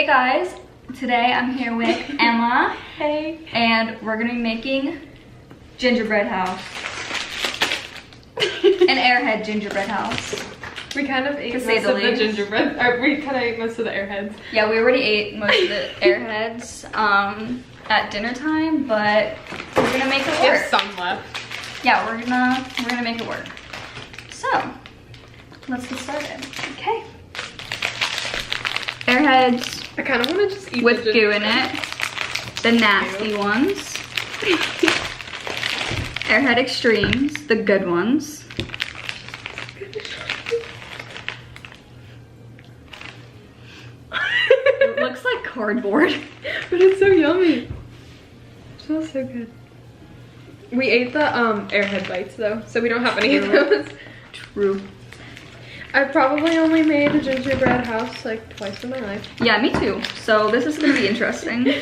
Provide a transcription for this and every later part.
Hey guys, today I'm here with Emma. Hey. And we're gonna be making gingerbread house. An airhead gingerbread house. We kind of ate To most say the of the least. gingerbread. Or we kind of ate most of the airheads. Yeah, we already ate most of the airheads at dinner time, but we're gonna make it We work. have some left. Yeah, we're gonna make it work. So, let's get started. Okay. Airheads I kind of want to just eat with the goo in gingerbread. it. The nasty ones. Airhead Extremes, the good ones. It looks like cardboard. But it's so yummy. It smells so good. We ate the airhead bites though, so we don't have any of those. True. I've probably only made a gingerbread house like twice in my life. Yeah, me too. So this is gonna be interesting.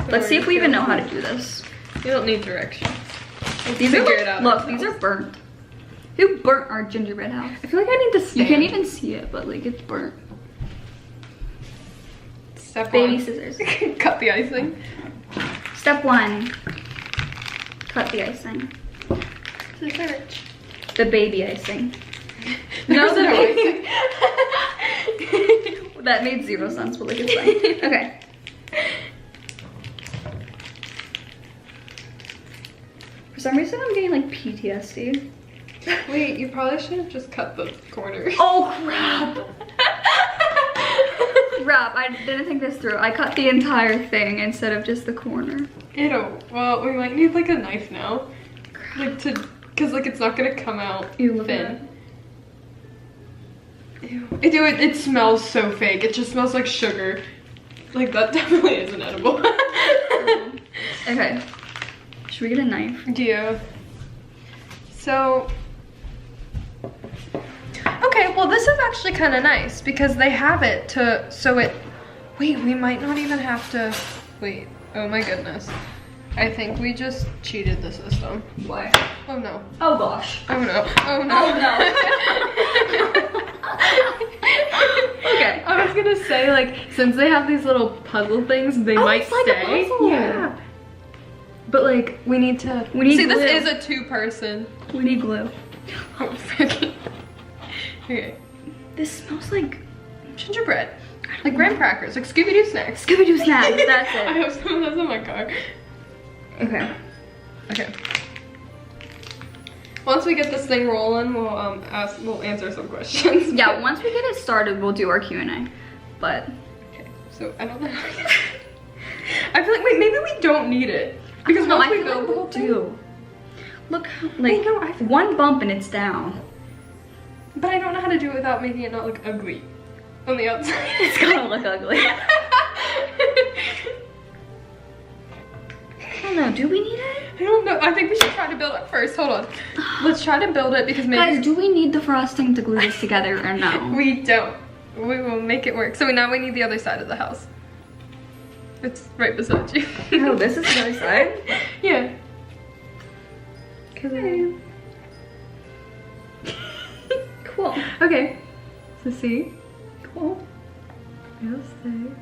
Let's see if we even know how to do this. You don't need directions. These are figure it out look, these ourselves. are burnt. Who burnt our gingerbread house? I feel like I need to stand. You can't even see it, but like it's burnt. Step Baby one. scissors. Cut the icing. Step 1. Cut the icing. The baby icing. No, the icing. That made 0 sense, but like it's fine. Okay. For some reason I'm getting like PTSD. Wait, you probably should have just cut the corners. Oh crap! Crap, I didn't think this through. I cut the entire thing instead of just the corner. Ew. Well, we might need like a knife now. Like to, cause like it's not gonna come out Ew, look thin. at Ew. It smells so fake. It just smells like sugar. Like that definitely isn't edible. Okay. Should we get a knife? Yeah. So. Okay, well this is actually kind of nice because they have it to, so it, wait, we might not even have to, wait, oh my goodness. I think we just cheated the system. Why? Oh no. Oh gosh. Oh no. Oh no. Oh no. Okay. I was gonna say, like, since they have these little puzzle things, they might it's like a stay. puzzle. Yeah. But like, we need to. See, glue. this is a 2-person. We need glue. Oh, freaking. Okay. This smells like Gingerbread. Like graham crackers, like Scooby-Doo snacks. Scooby-Doo snacks. That's I it. have some of those in my car. Okay. Okay. Once we get this thing rolling, we'll we'll answer some questions. Yeah, once we get it started, we'll do our Q&A. But Okay. So I don't know. I feel like maybe we don't need it because no, once I we feel build like the we whole thing. do. Look, like know, I- one bump and it's down. But I don't know how to do it without making it not look ugly on the outside. It's gonna look ugly. I don't know. Do we need it? I don't know. I think we should try to build it first. Hold on. Let's try to build it because maybe Guys, do we need the frosting to glue this together or no? we don't. We will make it work. So now we need the other side of the house. It's right beside you. Oh, this is the other side? Yeah. Cool. Okay. So see. Cool. We'll stay.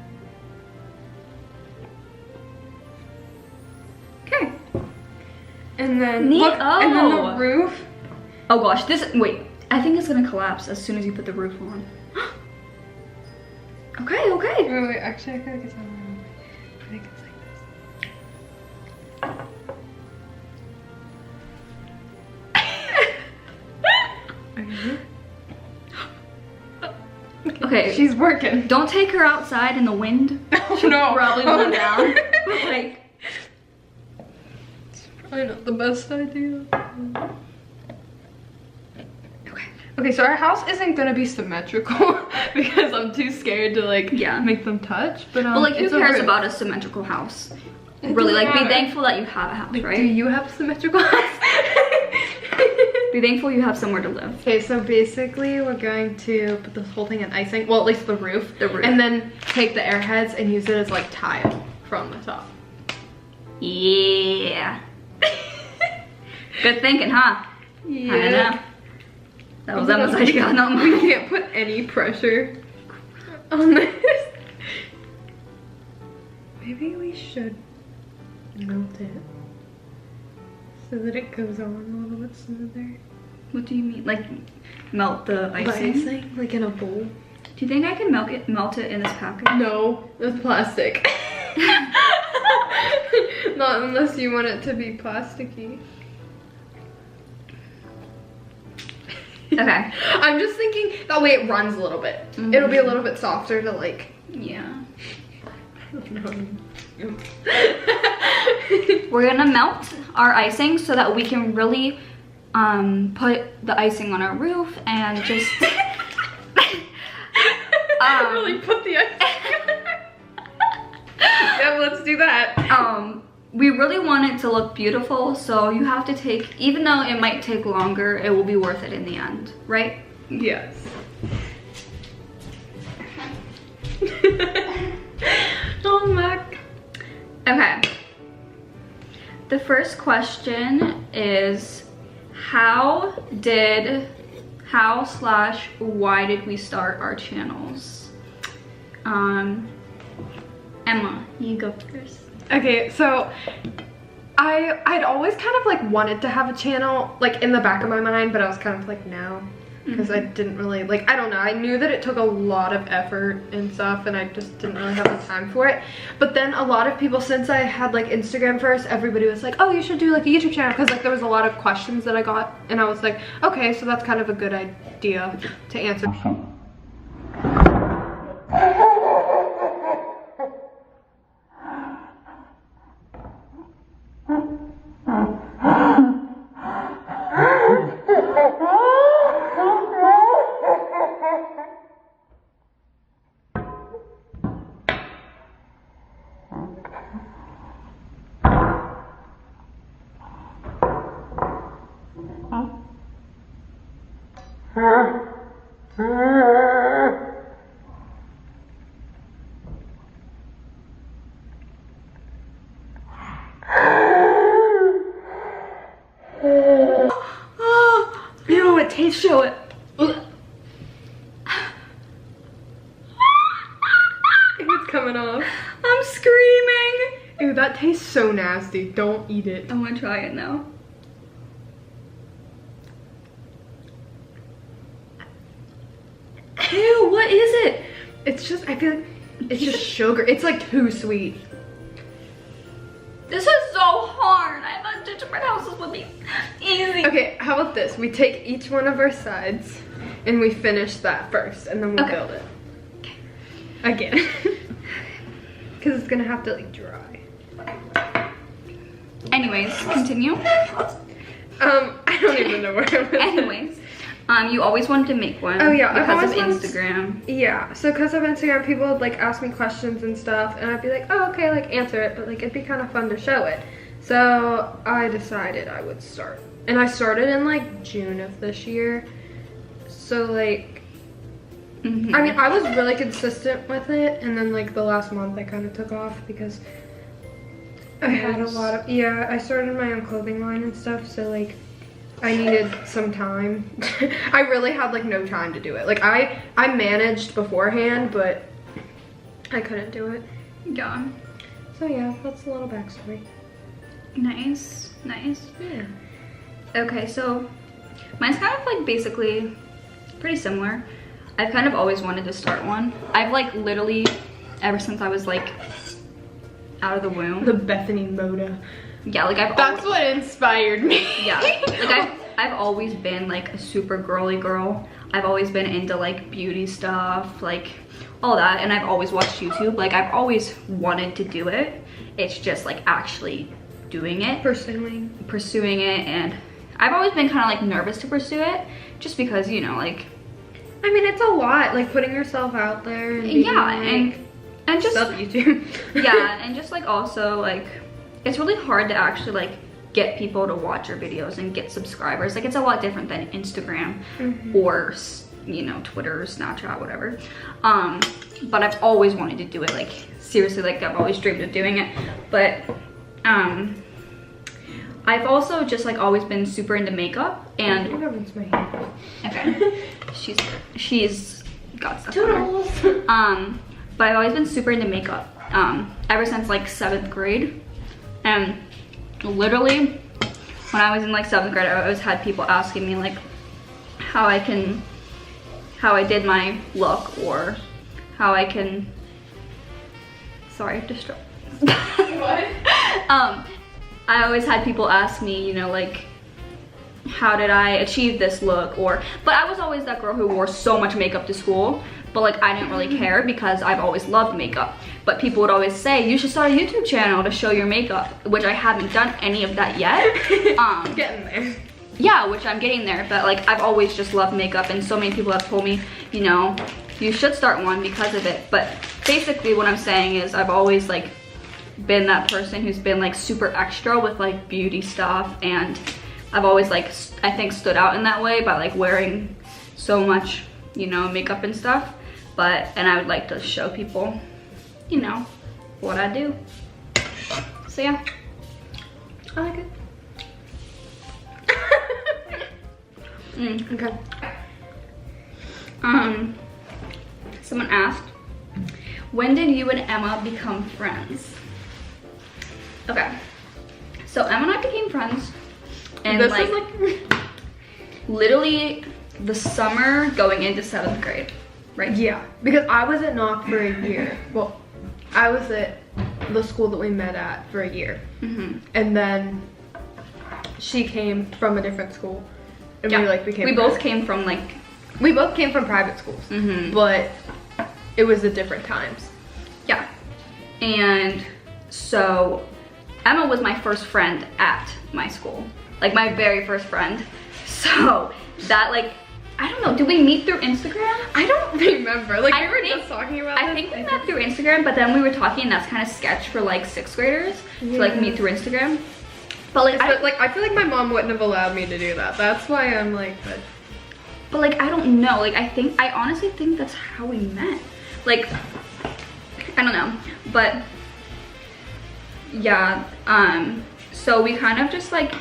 Okay. And then Neat. look, and then Oh. the roof. Oh gosh, wait. I think it's gonna collapse as soon as you put the roof on. Okay, okay. Wait, actually I feel like it's on. I think it's like this. Okay. Okay. She's working. Don't take her outside in the wind. Oh, She'll no. probably Oh, blow no. down. But like, Probably not the best idea. okay. Okay, so our house isn't gonna be symmetrical because I'm too scared to like Yeah. make them touch. But like, who it's a cares roof. about a symmetrical house? It Really, doesn't like, be matter. thankful that you have a house, Like, right? do you have a symmetrical house? Be thankful you have somewhere to live. Okay, so basically we're going to put this whole thing in icing. Well, at least the roof. The roof. And then take the airheads and use it as like tile from the top. Yeah. Good thinking, huh? Yeah. I know. That was Emma's idea, not We mine. can't put any pressure on this. Maybe we should melt it so that it goes on a little bit smoother. What do you mean? Like melt the icing? The icing, like in a bowl. Do you think I can melt it in this package? No, that's plastic. Not unless you want it to be plasticky. Okay. I'm just thinking that way it runs a little bit. It'll be a little bit softer to like. Yeah. I don't know. We're gonna melt our icing so that we can really put the icing on our roof and just really put the icing. Yeah, let's do that. We really want it to look beautiful, so you have to take, even though it might take longer, it will be worth it in the end, right? Yes. Oh my. Okay. The first question is why did we start our channels? Emma, you go first. Okay, so I'd always kind of like wanted to have a channel like in the back of my mind, but I was kind of like no, because I didn't really like, I don't know, I knew that it took a lot of effort and stuff and I just didn't really have the time for it. But then a lot of people, since I had like Instagram first, everybody was like, oh, you should do like a YouTube channel, because like there was a lot of questions that I got and I was like, okay, so that's kind of a good idea to answer. Ew, it tastes show it. It's coming off. I'm screaming. Ew, that tastes so nasty. Don't eat it. I want to try it now. Ew, what is it? It's just, I feel like it's just sugar. It's like too sweet. This is so hard. I thought gingerbread houses would be easy. Okay, how about this? We take each one of our sides and we finish that first and then we'll build it. Okay. Again. Because it's gonna have to like dry. Anyways, continue. I don't even know where I'm at. Anyways, you always wanted to make one. Oh yeah, because of Instagram. Yeah, so because of Instagram, people would like ask me questions and stuff, and I'd be like, oh okay, like answer it, but like it'd be kind of fun to show it. So I decided I would start, and I started in like June of this year. So like, I mean, I was really consistent with it, and then like the last month I kind of took off because I had a lot of, I started my own clothing line and stuff, so like I needed some time. I really had like no time to do it. Like I managed beforehand, but I couldn't do it. Yeah. So yeah, that's a little backstory. Nice, nice. Yeah. Okay, so mine's kind of like basically pretty similar. I've kind of always wanted to start one. I've like literally, ever since I was like out of the womb. The Bethany Moda. Yeah, like That's what inspired me. Yeah, like I've always been like a super girly girl. I've always been into like beauty stuff, like all that, and I've always watched YouTube. Like I've always wanted to do it. It's just like actually doing it. Pursuing it, and I've always been kind of like nervous to pursue it, just because, you know, like, I mean, it's a lot, like putting yourself out there. And and just stuff YouTube. Yeah, and just like also like it's really hard to actually like get people to watch your videos and get subscribers. Like it's a lot different than Instagram or, you know, Twitter, Snapchat, whatever. But I've always wanted to do it. Like seriously, like I've always dreamed of doing it. But I've also just like always been super into makeup, and okay, she's got stuff on her. But I've always been super into makeup, ever since like 7th grade. And literally when I was in like 7th grade, I always had people asking me like how I did my look, or how I can, sorry, distract. What? I always had people ask me, you know, like, how did I achieve this look? But I was always that girl who wore so much makeup to school, but like I didn't really care because I've always loved makeup. But people would always say, you should start a YouTube channel to show your makeup, which I haven't done any of that yet. Getting there. Yeah, which I'm getting there, but like I've always just loved makeup, and so many people have told me, you know, you should start one because of it. But basically what I'm saying is I've always like been that person who's been like super extra with like beauty stuff, and I've always like, I think, stood out in that way by like wearing so much, you know, makeup and stuff. And I would like to show people, you know, what I do. So yeah, I like it. Okay. Someone asked, when did you and Emma become friends? Okay, so Emma and I became friends, and This like, is like literally the summer going into 7th grade, right? yeah, because I was at Knock for a year. Well, I was at the school that we met at for a year, and then she came from a different school, and we like became. We both came from like. We both came from private schools, but it was at different times. Yeah, and so Emma was my first friend at my school, like my very first friend. So that like, I don't know, did we meet through Instagram? I don't remember. Like, I we were think- just talking about I think we met through Instagram, but then we were talking, and that's kind of sketch for like 6th graders to like meet through Instagram. But like, I feel like my mom wouldn't have allowed me to do that. That's why I'm like, but like, I don't know. Like, I honestly think that's how we met. Like, I don't know, but yeah. So we kind of just like,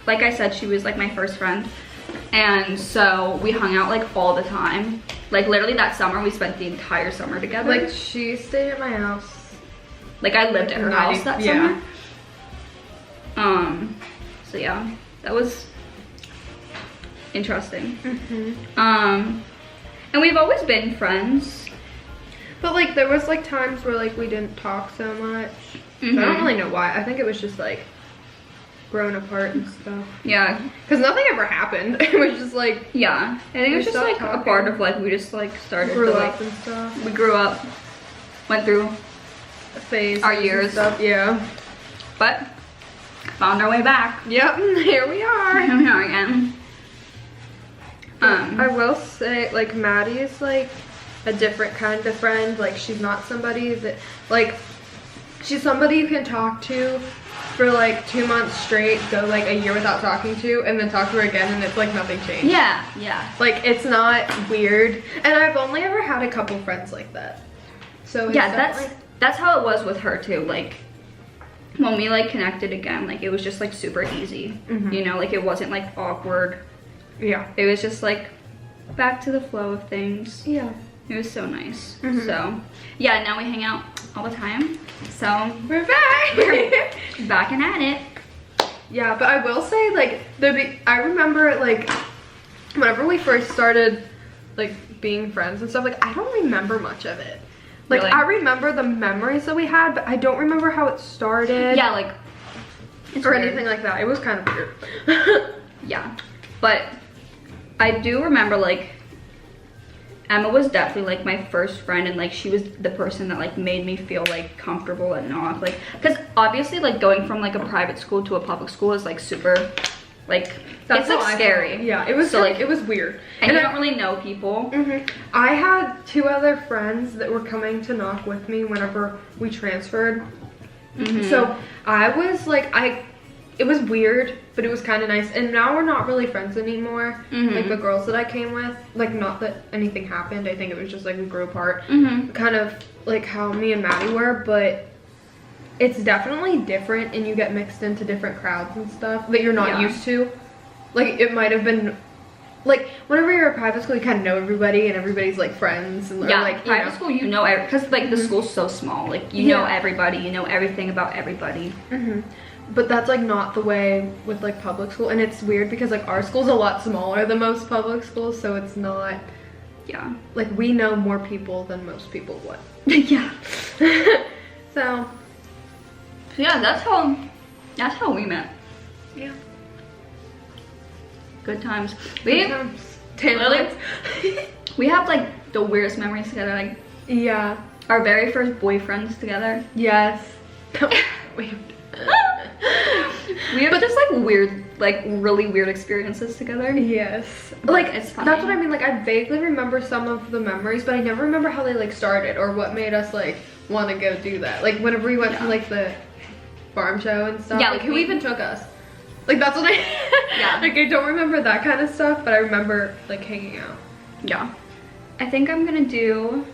like I said, she was like my first friend. And so we hung out like all the time. Like literally that summer, we spent the entire summer together. like she stayed at my house. Like I lived at her house that yeah. summer. So yeah, that was interesting. And we've always been friends. But like there was like times where like we didn't talk so much. I don't really know why. I think it was just like growing apart and stuff. Yeah. Because nothing ever happened. It was just like, Yeah. I think it was just like a part of like, we just like started grew to like, up and stuff. we grew up, went through Phase. our years, Stuff. Yeah. but found our way back. Yep. Here we are. Here we are again. I will say, like, Maddie is like a different kind of friend. Like, she's not somebody that, like, she's somebody you can talk to for like 2 months straight, go like a year without talking to, and then talk to her again, and it's like nothing changed. Yeah, yeah. Like, it's not weird. And I've only ever had a couple friends like that. So it's Yeah, that's how it was with her too. Like, when we like connected again, like it was just like super easy. You know, like it wasn't like awkward. yeah. It was just like back to the flow of things. Yeah. It was so nice. So yeah, now we hang out all the time. So We're back. we're back and at it. Yeah, but I will say, like, I remember, like, whenever we first started, like, being friends and stuff, like, I don't remember much of it. Like, Really? I remember the memories that we had, but I don't remember how it started. Yeah, like it's Or weird. anything like that. It was kind of weird. Yeah, but I do remember like Emma was definitely like my first friend, and like she was the person that like made me feel like comfortable at Knock, like because obviously like going from like a private school to a public school is like super like it's how like I scary. felt. Yeah, it was so like it was weird. and you I don't really know people. I had 2 other friends that were coming to Knock with me whenever we transferred. So I was like, it was weird, but it was kind of nice. And now we're not really friends anymore. Like the girls that I came with, like not that anything happened. I think it was just like we grew apart. Kind of like how me and Maddie were, but it's definitely different, and you get mixed into different crowds and stuff that you're not Yeah. used to. Like it might have been like whenever you're at private school, you kind of know everybody and everybody's like friends and Yeah, like private school, you know, because like the school's so small, like you know everybody, you know everything about everybody. But that's like not the way with like public school, and it's weird because like our school's a lot smaller than most public schools, so it's not. Yeah. Like we know more people than most people would. Yeah. So. Yeah, that's how we met. Yeah. Good times. Literally. We have like the weirdest memories together. Like Yeah. our very first boyfriends together. Yes. We have just like weird, like really weird experiences together. Yes. But Like it's funny. that's what I mean. Like I vaguely remember some of the memories, but I never remember how they like started or what made us like want to go do that. Like whenever we went to like the farm show and stuff. Yeah, Like like who even took us? Like that's what I. Yeah. Like I don't remember that kind of stuff, but I remember like hanging out. Yeah. I think I'm gonna do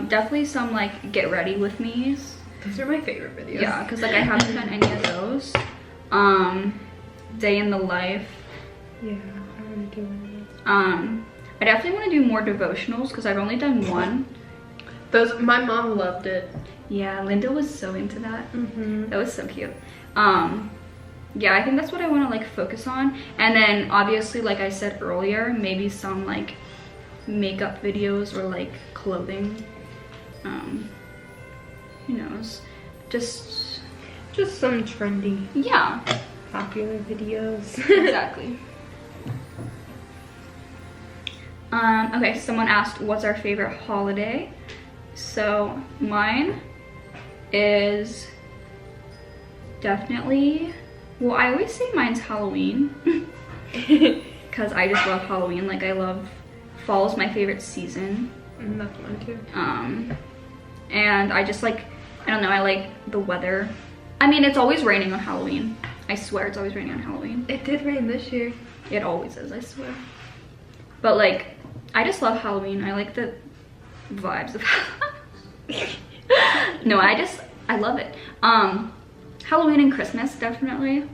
definitely some like get ready with me's. Those are my favorite videos. Yeah, because like I haven't done any of those. Day in the life. Yeah, I want to do one of those. I definitely want to do more devotionals because I've only done one. Those, my mom loved it. Yeah, Linda was so into that. Mm-hmm. That was so cute. Yeah, I think that's what I want to like focus on. And then obviously, like I said earlier, maybe some like makeup videos or like clothing. Who knows? Just some trendy, yeah. popular videos. Exactly. Okay, someone asked what's our favorite holiday. So mine is definitely, well, I always say mine's Halloween because I just love Halloween. Like I love, fall's my favorite season. That's mine too. And I just like, I don't know, I like the weather. I mean, it's always raining on Halloween. I swear it's always raining on Halloween. It did rain this year. It always is, I swear. But like, I just love Halloween. I like the vibes of No, I love it. Halloween and Christmas, definitely.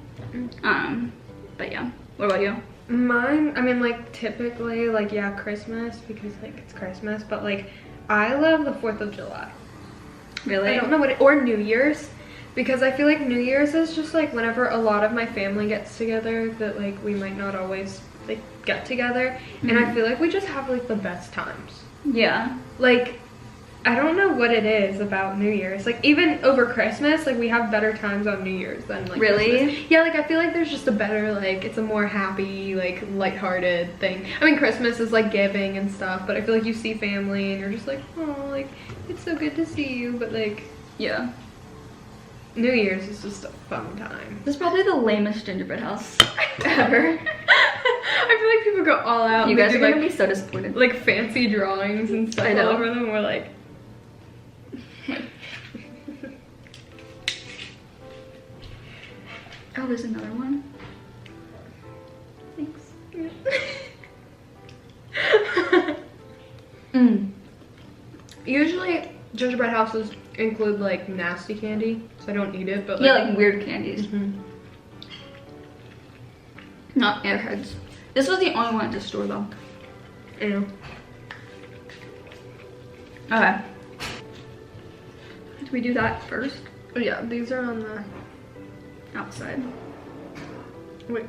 But yeah, what about you? Mine, I mean like typically like yeah, Christmas because like it's Christmas, but like I love the 4th of July. Really? I don't know or New Year's, because I feel like New Year's is just like whenever a lot of my family gets together that like we might not always like get together, and I feel like we just have like the best times. Yeah. Like I don't know what it is about New Year's. Like even over Christmas, like we have better times on New Year's than like Really? Christmas. Yeah, like I feel like there's just a better, like it's a more happy, like lighthearted thing. I mean Christmas is like giving and stuff, but I feel like you see family and you're just like, oh, like it's so good to see you, but like Yeah. New Year's is just a fun time. This is probably the lamest gingerbread house ever. I feel like people go all out. You and guys do, are gonna be so disappointed. like fancy drawings and stuff I know. all over them. We're like, Oh, there's another one. Thanks. Usually gingerbread houses include like nasty candy, so I don't eat it, but like, Yeah, like weird candies. Mhm. Not airheads. This was the only one at the store though. Yeah. Okay. Do we do that first? Oh, yeah, these are on the Outside. wait.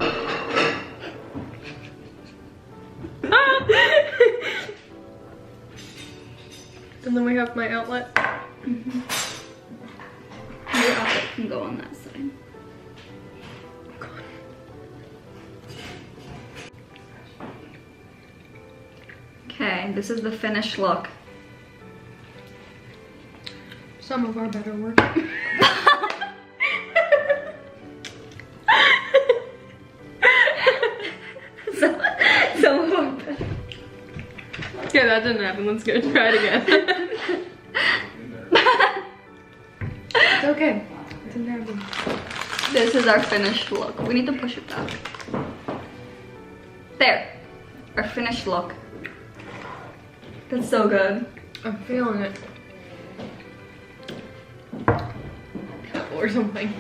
And then we have my outlet. Your outfit can go on that side. Okay, this is the finished look. Some of our better work. So Okay, that didn't happen. Let's go try it again. It's okay. It didn't happen. this is our finished look. We need to push it back. There. Our finished look. That's so good. I'm feeling it. Or something.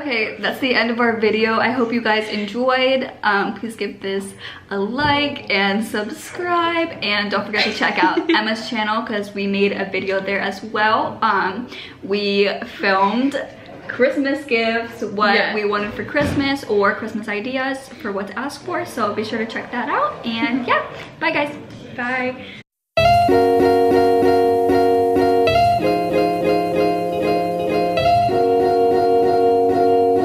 Okay, that's the end of our video. I hope you guys enjoyed. Please give this a like and subscribe, and don't forget to check out Emma's channel because we made a video there as well. We filmed Christmas gifts, what we wanted for Christmas, or Christmas ideas for what to ask for, so be sure to check that out. And yeah, bye guys. Bye.